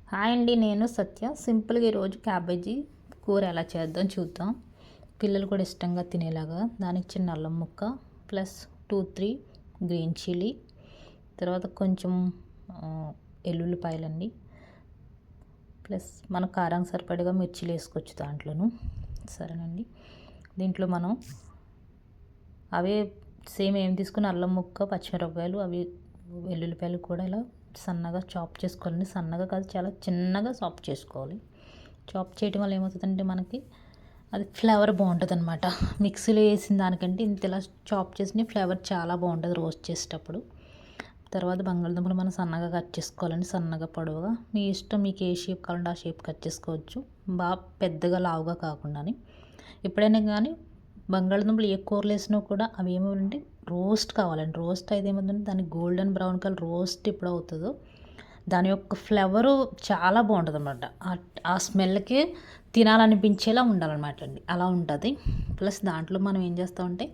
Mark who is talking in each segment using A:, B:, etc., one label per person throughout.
A: Hi అండి, నేను సత్య. సింపుల్గా ఈరోజు క్యాబేజీ కూర ఎలా చేద్దాం చూద్దాం. పిల్లలు కూడా ఇష్టంగా తినేలాగా. దానికి చిన్న అల్లం ముక్క ప్లస్ 2-3 గ్రీన్ చిల్లీ, తర్వాత కొంచెం ఎల్లుల్లిపాయలండి, ప్లస్ మన కారం సరిపడగా మిర్చిలు వేసుకోవచ్చు దాంట్లోనూ. సరేనండి, దీంట్లో మనం అవే సేమ్ ఏం తీసుకుని అల్లం ముక్క, పచ్చిమిరపకాయలు, అవి వెల్లుల్లిపాయలు కూడా ఇలా సన్నగా చాప్ చేసుకోవాలండి. సన్నగా కాదు, చాలా చిన్నగా చాప్ చేసుకోవాలి. చాప్ చేయడం వల్ల ఏమవుతుందంటే మనకి అది ఫ్లేవర్ బాగుంటుంది అనమాట. మిక్సీలో వేసిన దానికంటే ఇంత ఇలా చాప్ చేసిన ఫ్లేవర్ చాలా బాగుంటుంది రోస్ట్ చేసేటప్పుడు. తర్వాత బంగాళదుంపలు మనం సన్నగా కట్ చేసుకోవాలండి, సన్నగా పొడవుగా. మీ ఇష్టం, మీకు ఏ షేప్ కావాలంటే ఆ షేప్ కట్ చేసుకోవచ్చు, బాగా పెద్దగా లావుగా కాకుండాని. ఎప్పుడైనా కానీ బంగాళదుంపలు ఏ కూరలు వేసినా కూడా అవి ఏమంటే రోస్ట్ కావాలండి. రోస్ట్ అయితే ఏమవుతుందంటే దానికి గోల్డెన్ బ్రౌన్ కలర్ రోస్ట్ ఎప్పుడు అవుతుందో దాని యొక్క ఫ్లేవరు చాలా బాగుంటుంది అనమాట. ఆ స్మెల్కి తినాలనిపించేలా ఉండాలన్నమాట అండి, అలా ఉంటుంది. ప్లస్ దాంట్లో మనం ఏం చేస్తామంటే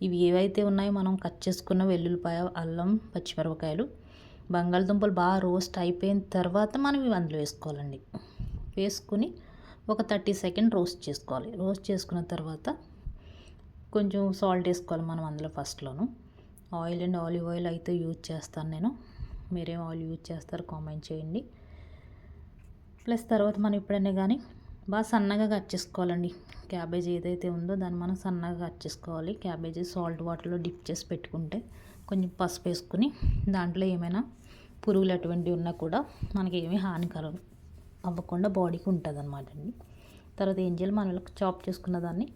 A: ఇవి ఏవైతే ఉన్నాయో మనం కట్ చేసుకున్న వెల్లుల్లిపాయ, అల్లం, పచ్చిమిరపకాయలు, బంగాళదుంపలు బాగా రోస్ట్ అయిపోయిన తర్వాత మనం ఇవి అందులో వేసుకోవాలండి. వేసుకుని ఒక 30 సెకండ్ రోస్ట్ చేసుకోవాలి. రోస్ట్ చేసుకున్న తర్వాత కొంచెం సాల్ట్ వేసుకోవాలి మనం అందులో ఫస్ట్లోను. ఆయిల్ అండ్ ఆలివ్ ఆయిల్ అయితే యూజ్ చేస్తాను నేను. మీరేం ఆయిల్ యూజ్ చేస్తారో కామెంట్ చేయండి. ప్లస్ తర్వాత మనం ఎప్పుడైనా కానీ బాగా సన్నగా కట్ చేసుకోవాలండి. క్యాబేజీ ఏదైతే ఉందో దాన్ని మనం సన్నగా కట్ చేసుకోవాలి. క్యాబేజీ సాల్ట్ వాటర్లో డిప్ చేసి పెట్టుకుంటే కొంచెం పసుపు వేసుకుని దాంట్లో ఏమైనా పురుగులు అటువంటివి ఉన్నా కూడా మనకి ఏమీ హానికరం అవ్వకుండా బాడీకి ఉంటుంది అనమాట అండి. తర్వాత ఏం చేయాలి, మనం చాప్ చేసుకున్న దాన్ని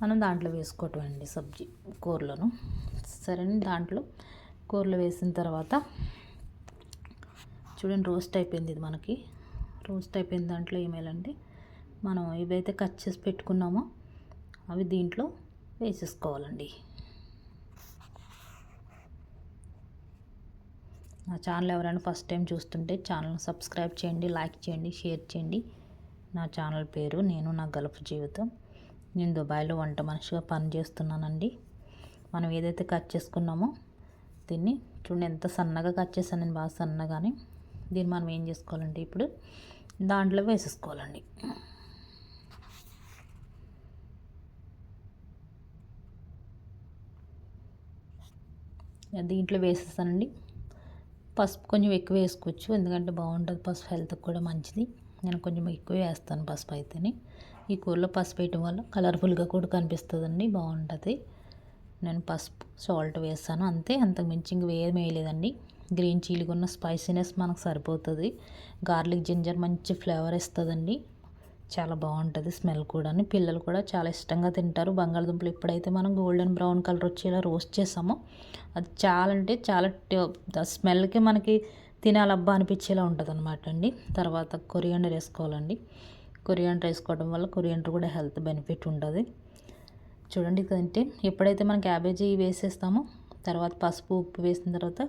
A: మనం దాంట్లో వేసుకోవటం అండి సబ్జీ కూరలోను. సరే, దాంట్లో కూరలో వేసిన తర్వాత చూడండి రోస్ట్ అయిపోయింది. ఇది మనకి రోస్ట్ అయిపోయిన దాంట్లో ఏమేయాలంటే మనం ఏవైతే కట్ చేసి పెట్టుకున్నామో అవి దీంట్లో వేసేసుకోవాలండి. నా ఛానల్ ఎవరైనా ఫస్ట్ టైం చూస్తుంటే ఛానల్ సబ్స్క్రైబ్ చేయండి, లైక్ చేయండి, షేర్ చేయండి. నా ఛానల్ పేరు నా గల్ఫ్ జీవితం. నేను దుబాయ్లో వంట మనిషిగా పనిచేస్తున్నానండి. మనం ఏదైతే కట్ చేసుకున్నామో దీన్ని చూడండి ఎంత సన్నగా కట్ చేశాను నేను, బాగా సన్నగానే. దీన్ని మనం ఏం చేసుకోవాలంటే ఇప్పుడు దాంట్లో వేసేసుకోవాలండి. దీంట్లో వేసేసానండి. పసుపు కొంచెం ఎక్కువ వేసుకోవచ్చు, ఎందుకంటే బాగుంటుంది. పసుపు హెల్త్కి కూడా మంచిది. నేను కొంచెం ఎక్కువ వేస్తాను పసుపు అయితేనే. ఈ కూరలో పసుపు వేయటం వల్ల కలర్ఫుల్గా కూడా కనిపిస్తుందండి, బాగుంటుంది. నేను పసుపు, సాల్ట్ వేస్తాను అంతే, అంతకు మించి ఇంక ఏం వేయలేదండి. గ్రీన్ చిల్లీకి ఉన్న స్పైసీనెస్ మనకు సరిపోతుంది. గార్లిక్ జింజర్ మంచి ఫ్లేవర్ ఇస్తుందండి, చాలా బాగుంటుంది స్మెల్ కూడా. పిల్లలు కూడా చాలా ఇష్టంగా తింటారు. బంగాళదుంపలు ఎప్పుడైతే మనం గోల్డెన్ బ్రౌన్ కలర్ వచ్చేలా రోస్ట్ చేసామో అది చాలా అంటే చాలా స్మెల్కి మనకి తినాలబ్బా అనిపించేలా ఉంటుంది అనమాట అండి. తర్వాత కొరియాండర్ వేసుకోవాలండి. కొరియాండర్ వేసుకోవడం వల్ల కొరియాండర్ కూడా హెల్త్ బెనిఫిట్ ఉంటుంది. చూడండి, ఇదంటే ఎప్పుడైతే మనం క్యాబేజీ వేసేస్తామో తర్వాత పసుపు, ఉప్పు వేసిన తర్వాత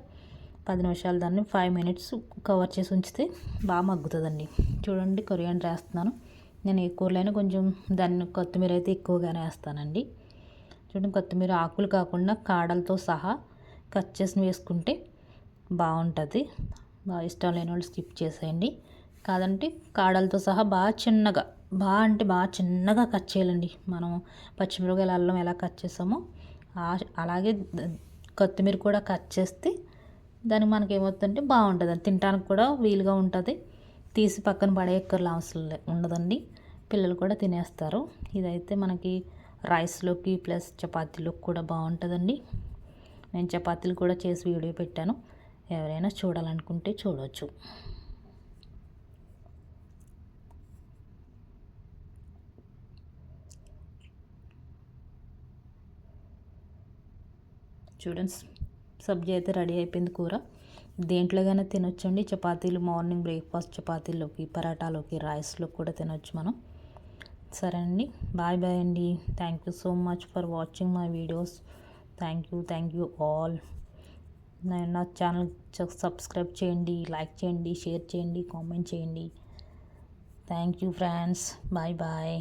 A: 10 నిమిషాలు దాన్ని 5 మినిట్స్ కవర్ చేసి ఉంచితే బాగా మగ్గుతుందండి. చూడండి, కొరియాండర్ వేస్తున్నాను. నేను ఏ కూరలైనా కొంచెం దాన్ని కొత్తిమీర అయితే ఎక్కువగానే వేస్తానండి. చూడండి, కొత్తిమీర ఆకులు కాకుండా కాడలతో సహా కట్ చేసి వేసుకుంటే బాగుంటుంది. బాగా ఇష్టం లేని వాళ్ళు స్కిప్ చేసేయండి. కాదంటే కాడలతో సహా బాగా చిన్నగా, బాగా చిన్నగా కట్ చేయాలండి. మనం పచ్చిమిరపకాయల అల్లం ఎలా కట్ చేసామో అలాగే కొత్తిమీర కూడా కట్ చేస్తే దానికి మనకి ఏమవుతుందంటే బాగుంటుంది, అది తినడానికి కూడా వీలుగా ఉంటుంది. తీసి పక్కన పడేయక్కర్లా అవసరం ఉండదండి, పిల్లలు కూడా తినేస్తారు. ఇదైతే మనకి రైస్లోకి ప్లస్ చపాతీలోకి కూడా బాగుంటుందండి. నేను చపాతీలు కూడా చేసి వీడియో పెట్టాను, ఎవరైనా చూడాలనుకుంటే చూడవచ్చు. చూడండి, సబ్జీ అయితే రెడీ అయిపోయింది. కూర దేంట్లోగానే తినొచ్చండి. చపాతీలు, మార్నింగ్ బ్రేక్ఫాస్ట్ చపాతీలోకి, పరాటాలోకి, రైస్లోకి కూడా తినొచ్చు మనం. సరే అండి, బాయ్ బాయ్ అండి. Thank you so much for watching my videos. Thank you all. నా ఛానల్ సబ్స్క్రైబ్ చేయండి, లైక్ చేయండి, షేర్ చేయండి, కామెంట్ చేయండి. Thank you friends, bye bye.